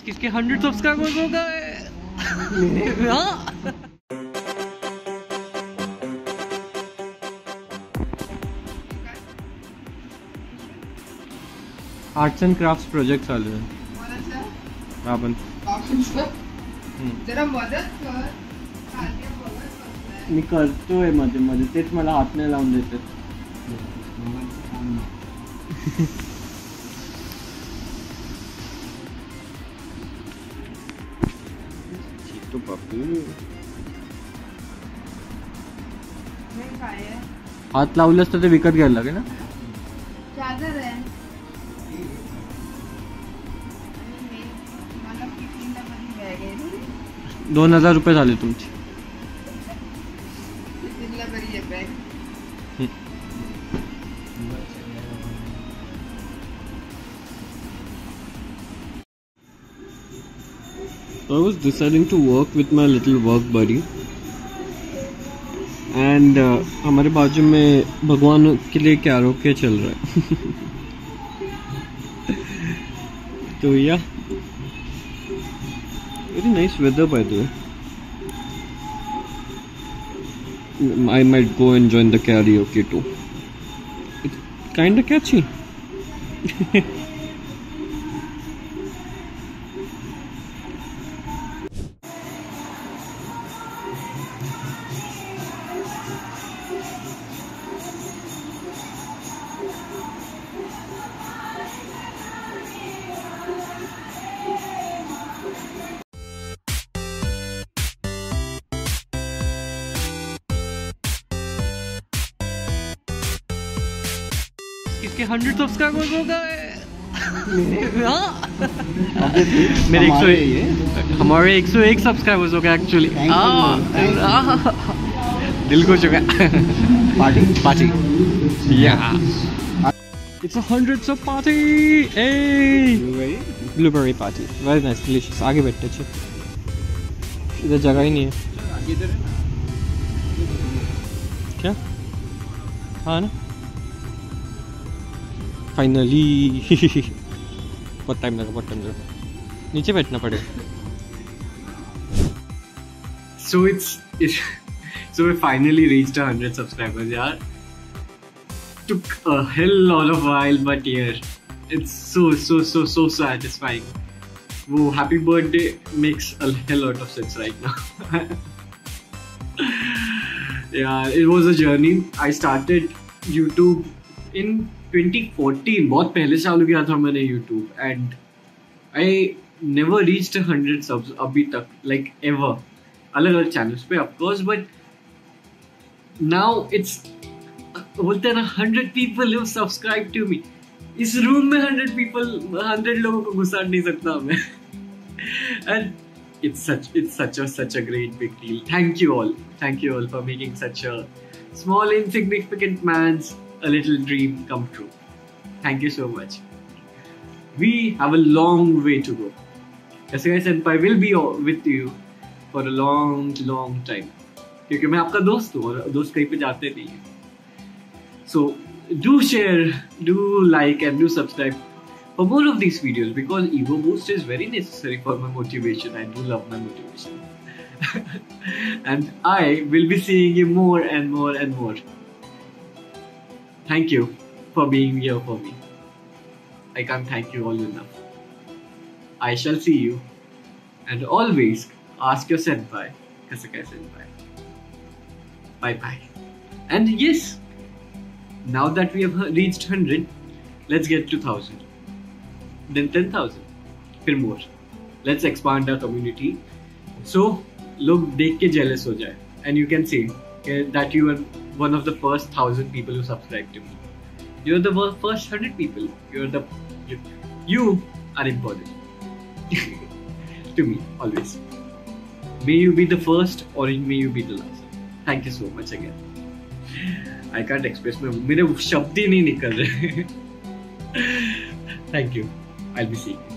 किसके 100 सब्सक्राइबर्स हो गए। आर्ट्स अँड क्राफ्ट्स प्रोजेक्ट चालू आहे आपण जरा मदत कर. मी करतोय मध्ये मध्ये तेच मला हात नाही लावून देतात. हात लावलंस तर ते विकत घ्यायला लागेल ना. चादर आहे 2000 रुपये झाले तुमचे. I was deciding to work with my little work buddy and हमारे बाजू में भगवान के लिए कैरोके चल रहा है. तो या very nice weather by the way. I might go and join the karaoke too. It's kinda catchy. इसके 100 सब्सक्राइबर्स हो गए. मेरे 101 हमारे 101 सब्सक्राइबर्स हो गए एक्चुअली. दिल को चुका. पार्टी या it's 100th of party. Blueberry party very nice delicious. आगे बैठते हैं इधर जगह ही नहीं है क्या. हाँ ना फाइनली. बहुत टाइम लगा नीचे बैठना पड़ेगा. So we finally reached 100 subscribers. यार took a hell of a while but yeah it's so satisfying. वो happy birthday makes a hell lot of sense right now. Yeah, it was a journey. I started YouTube in 2014. बहुत पहले चालू किया था मैंने YouTube and I never reached 100 subs अभी तक, like ever. अलग अलग चैनल्स पे of course, but now it's बोलते हैं ना 100 people who subscribe to me. इस रूम में 100 लोगों को घुसा नहीं सकता मैं. And it's such a great big deal. Thank you all for making such a small insignificant man's a little dream come true. Thank you so much. We have a long way to go. Kasega Senpai will be with you for a long time. क्योंकि मैं आपका दोस्त हूँ और दोस्त कहीं पे जाते नहीं हैं. So do share, do like and do subscribe for more of these videos because Ego Boost is very necessary for my motivation. I do love my motivation. And I will be seeing you more and more. Thank you for being here for me. I can't thank you all enough. I shall see you and always ask your senpai, Kasakai senpai. Bye bye. And yes, now that we have reached 100, let's get to 1000. Then 10,000. Then more. Let's expand our community. So, लोग देख के jealous हो जाए. And you can say that you are one of the first 1000 people who subscribe to me. You're the first 100 people. You are important to me always. May you be the first or may you be the last. Thank you so much again. I can't express मेरे शब्द ही नहीं निकल रहे. Thank you. I'll be seeing you.